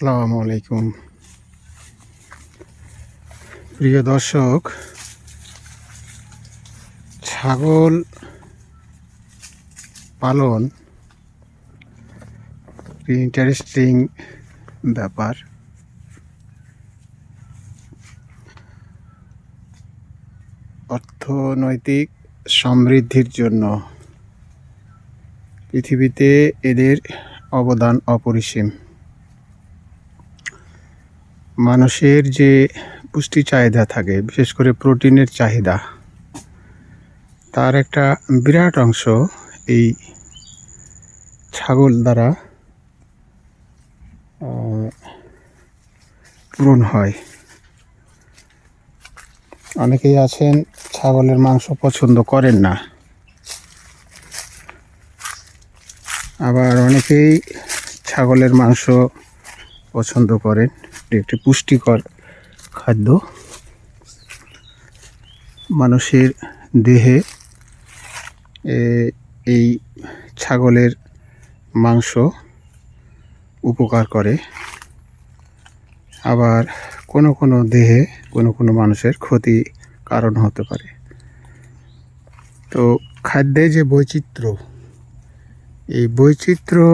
আসসালামু আলাইকুম প্রিয় দর্শক। ছাগল পালন ইন্টারেস্টিং ব্যাপার। অর্থনৈতিক সমৃদ্ধির জন্য পৃথিবীতে এদের অবদান অপরিসীম। মানুষের যে পুষ্টি চাহিদা থাকে, বিশেষ করে প্রোটিনের চাহিদা, তার একটা বিরাট অংশ এই ছাগল দ্বারা পূরণ হয়। অনেকেই আছেন ছাগলের মাংস পছন্দ করেন না, আবার অনেকেই ছাগলের মাংস পছন্দ করেন। এটি একটি পুষ্টিকর খাদ্য। মানুষের দেহে এই ছাগলের মাংস উপকার করে, আবার কোনো দেহে কোনো মানুষের ক্ষতি কারণ হতে পারে। তো খাদ্যে যে বৈচিত্র্য, এই বৈচিত্র্য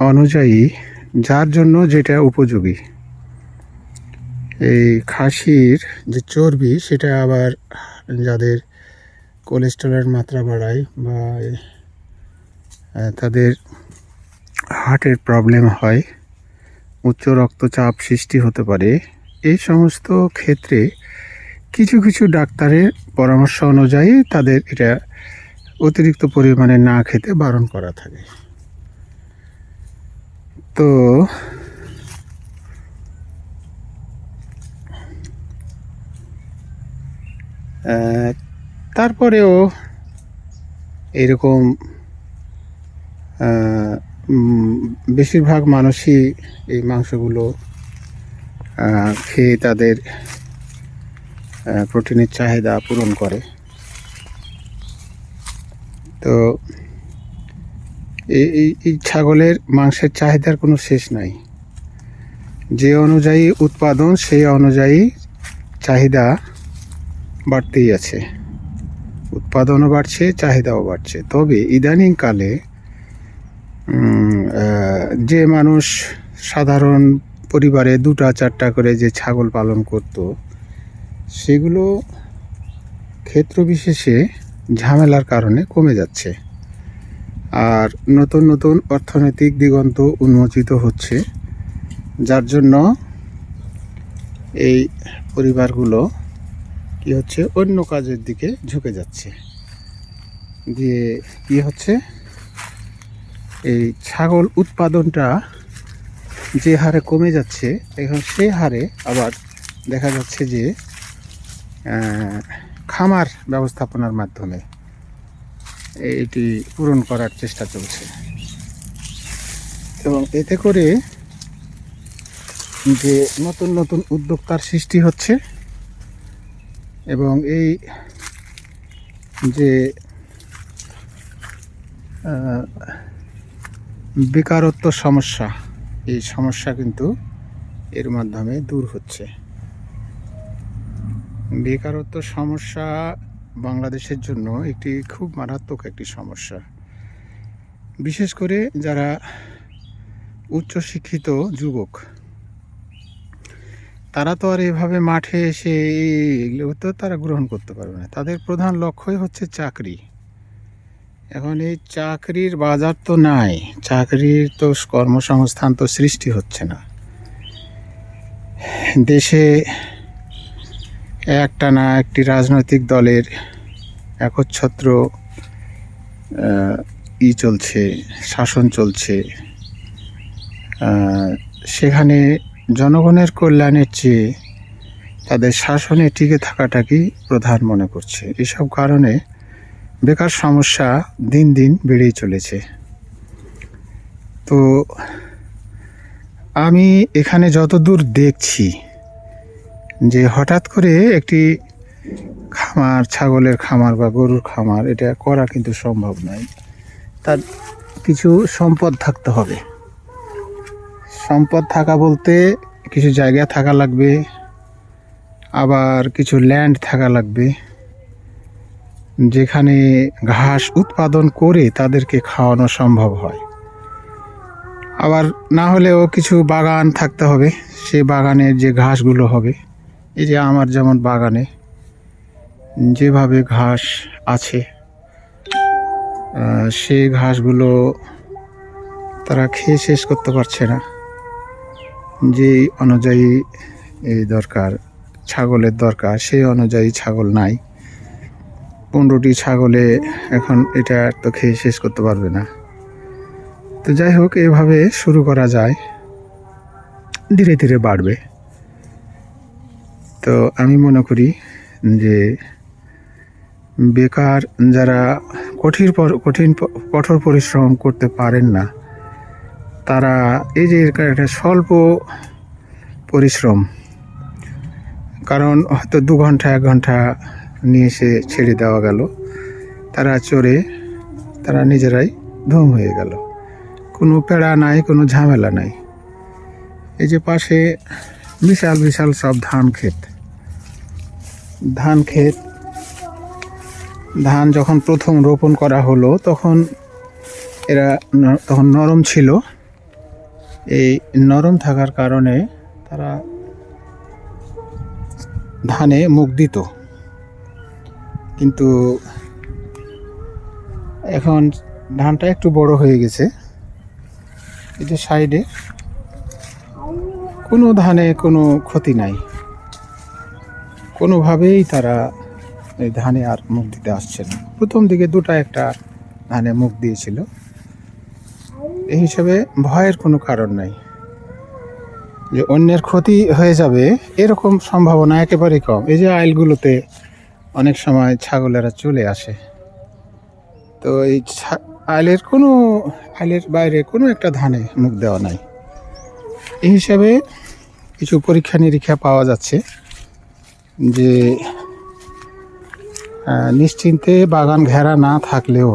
অনুযায়ী যার জন্য যেটা উপযোগী। এই খাসির যে চর্বি, সেটা আবার যাদের কোলেস্টেরলের মাত্রা বাড়ায় বা তাদের হার্টের প্রবলেম হয়, উচ্চ রক্তচাপ সৃষ্টি হতে পারে, এই সমস্ত ক্ষেত্রে কিছু ডাক্তারের পরামর্শ অনুযায়ী তাদের এটা অতিরিক্ত পরিমাণে না খেতে বারণ করা থাকে। তো তারপরেও এরকম বেশিরভাগ মানুষই এই মাংসগুলো খেয়ে তাদের প্রোটিনের চাহিদা পূরণ করে। তো এই ছাগলের মাংসের চাহিদার কোনো শেষ নাই। যে অনুযায়ী উৎপাদন, সেই অনুযায়ী চাহিদা বাড়তেই আছে। উৎপাদনও বাড়ছে, চাহিদাও বাড়ছে। তবে ইদানিংকালে যে মানুষ সাধারণ পরিবারে 2-4টা করে যে ছাগল পালন করত, সেগুলো ক্ষেত্র বিশেষে ঝামেলার কারণে কমে যাচ্ছে। আর নতুন অর্থনৈতিক দিগন্ত উন্মোচিত হচ্ছে, যার জন্য এই পরিবারগুলো কি হচ্ছে, অন্য কাজের দিকে ঝুঁকে যাচ্ছে। দিয়ে কি হচ্ছে, এই ছাগল উৎপাদনটা যে হারে কমে যাচ্ছে, এখন সেই হারে আবার দেখা যাচ্ছে যে খামার ব্যবস্থাপনার মাধ্যমে এটি পূরণ করার চেষ্টা চলছে। এবং এতে করে যে নতুন উদ্যোক্তার সৃষ্টি হচ্ছে, এবং এই যে বেকারত্ব সমস্যা, এই সমস্যা কিন্তু এর মাধ্যমে দূর হচ্ছে। বেকারত্ব সমস্যা বাংলাদেশের জন্য একটি খুব মারাত্মক একটি সমস্যা। বিশেষ করে যারা উচ্চশিক্ষিত যুবক, তারা তো আর এভাবে মাঠে এসে এগুলো তো তারা গ্রহণ করতে পারবে না। তাদের প্রধান লক্ষ্যই হচ্ছে চাকরি। এখন এই চাকরির বাজার তো নাই, চাকরির তো কর্মসংস্থান তো সৃষ্টি হচ্ছে না। দেশে একটানা একটি রাজনৈতিক দলের একচ্ছত্র চলছে, শাসন চলছে। সেখানে জনগণের কল্যাণের চেয়ে তাদের শাসনে টিকে থাকাটাকে প্রধান মনে করছে। এসব কারণে বেকার সমস্যা দিন বেড়েই চলেছে। তো আমি এখানে যতদূর দেখছি যে হঠাৎ করে একটি খামার, ছাগলের খামার বা গরুর খামার, এটা করা কিন্তু সম্ভব নয়। তার কিছু সম্পদ থাকতে হবে। সম্পদ থাকা বলতে কিছু জায়গা থাকা লাগবে, আবার কিছু ল্যান্ড থাকা লাগবে, যেখানে ঘাস উৎপাদন করে তাদেরকে খাওয়ানো সম্ভব হয়। আবার না হলেও কিছু বাগান থাকতে হবে, সেই বাগানের যে ঘাসগুলো হবে, এই যে আমার যেমন বাগানে যেভাবে ঘাস আছে, সেই ঘাসগুলো তারা খেয়ে শেষ করতে পারছে না। যে অনুযায়ী এই দরকার, ছাগলের দরকার, সেই অনুযায়ী ছাগল নাই। 15টি ছাগলে এখন এটা তো খেয়ে শেষ করতে পারবে না। তো যাই হোক, এভাবে শুরু করা যায়, ধীরে ধীরে বাড়বে। তো আমি মনে করি যে বেকার যারা কঠোর পরিশ্রম করতে পারেন না, তারা এই যে একটা স্বল্প পরিশ্রম, কারণ হয়তো 2 ঘন্টা 1 ঘন্টা নিয়ে এসে ছেড়ে দেওয়া গেল, তারা চড়ে তারা নিজেরাই ধুম হয়ে গেল, কোনো পেড়া নাই, কোনো ঝামেলা নাই। এই যে পাশে বিশাল বিশাল সব ধান ক্ষেত, ধান যখন প্রথম রোপণ করা হলো তখন তখন নরম ছিল। এই নরম থাকার কারণে তারা ধানে মুখ দিত, কিন্তু এখন ধানটা একটু বড় হয়ে গেছে। এই যে সাইডে কোনো ধানে কোনো ক্ষতি নাই, কোনোভাবেই তারা এই ধানে আর মুখ দিতে আসছে না। প্রথম দিকে 2-1টা ধানে মুখ দিয়েছিল, এই হিসাবে ভয়ের কোনো কারণ নাই যে অন্যের ক্ষতি হয়ে যাবে, এরকম সম্ভাবনা একেবারেই কম। এই যে আইলগুলোতে অনেক সময় ছাগলেরা চলে আসে, তো এই আইলের বাইরে কোনো একটা ধানে মুখ দেওয়া নাই। এই হিসাবে কিছু পরীক্ষা নিরীক্ষা পাওয়া যাচ্ছে যে নিশ্চিন্তে বাগান ঘেরা না থাকলেও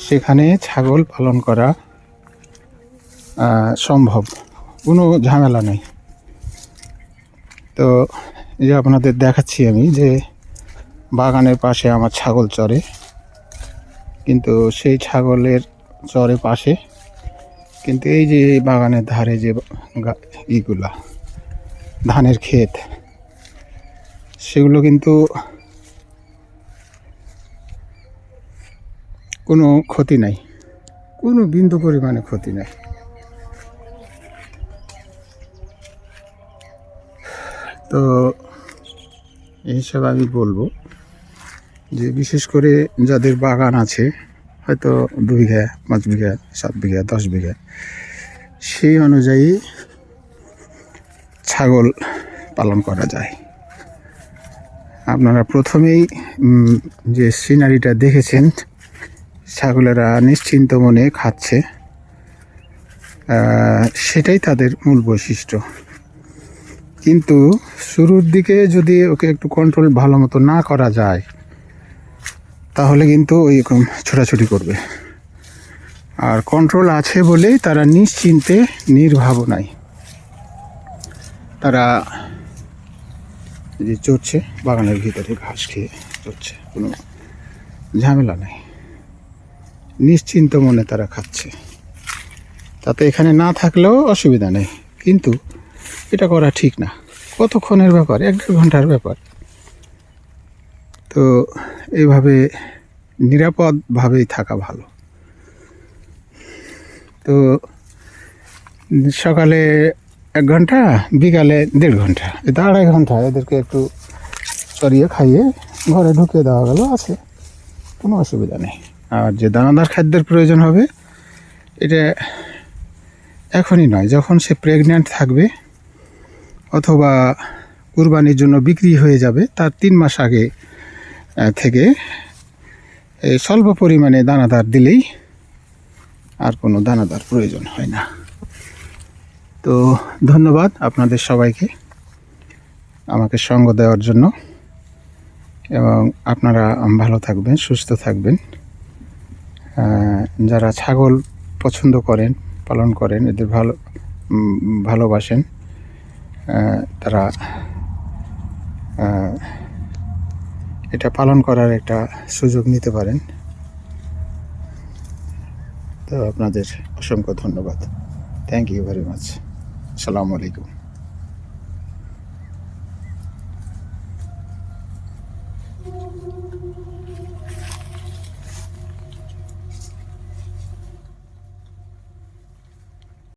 সেখানে ছাগল পালন করা সম্ভব, কোনো ঝামেলা নেই। তো এই যে আপনাদের দেখাচ্ছি আমি যে বাগানের পাশে আমার ছাগল চরে, কিন্তু সেই ছাগলের চরে পাশে কিন্তু এই যে বাগানের ধারে যে ইগুলা ধানের ক্ষেত, সেগুলো কিন্তু কোনো ক্ষতি নাই, কোনো বিন্দু পরিমাণে ক্ষতি নাই। তো এই হিসাবে আমি বলবো যে বিশেষ করে যাদের বাগান আছে, হয়তো 2 বিঘা 5 বিঘা 7 বিঘা 10 বিঘা, সেই অনুযায়ী ছাগল পালন করা যায়। আপনারা প্রথমেই যে সিনারিটা দেখেছেন, ছাগলেরা নিশ্চিন্ত মনে খাচ্ছে, সেটাই তাদের মূল বৈশিষ্ট্য। কিন্তু শুরুর দিকে যদি ওকে একটু কন্ট্রোল ভালো মতো না করা যায়, তাহলে কিন্তু ওইরকম ছোটাছুটি করবে। আর কন্ট্রোল আছে বলেই তারা নিশ্চিন্তে নির্ভাবনায় তারা যে চড়ছে, বাগানের ভিতরে ঘাস খেয়ে চড়ছে, কোনো ঝামেলা নাই, নিশ্চিন্ত মনে তারা খাচ্ছে। তাতে এখানে না থাকলেও অসুবিধা নেই, কিন্তু এটা করা ঠিক না। কতক্ষণের ব্যাপার, 1-1.5 ঘন্টার ব্যাপার। তো এইভাবে নিরাপদভাবেই থাকা ভালো। তো সকালে 1 ঘন্টা, বিকালে 1.5 ঘন্টা, এটা 2.5 ঘন্টা এদেরকে একটু চড়িয়ে খাইয়ে ঘরে ঢুকিয়ে দেওয়া গেল, আছে, কোনো অসুবিধা নেই। আর যে দানাদার খাদ্যের প্রয়োজন হবে, এটা এখনই নয়, যখন সে প্রেগন্যান্ট থাকবে অথবা কুরবানির জন্য বিক্রি হয়ে যাবে, তার 3 মাস আগে থেকে এই স্বল্প পরিমাণে দানাদার দিলেই আর কোনো দানাদার প্রয়োজন হয় না। তো ধন্যবাদ আপনাদের সবাইকে আমাকে সঙ্গ দেওয়ার জন্য, এবং আপনারা ভালো থাকবেন, সুস্থ থাকবেন। যারা ছাগল পছন্দ করেন, পালন করেন, এদের ভালোবাসেন তারা এটা পালন করার একটা সুযোগ নিতে পারেন। তো আপনাদের অসংখ্য ধন্যবাদ। Thank you very much. আসসালামু আলাইকুম।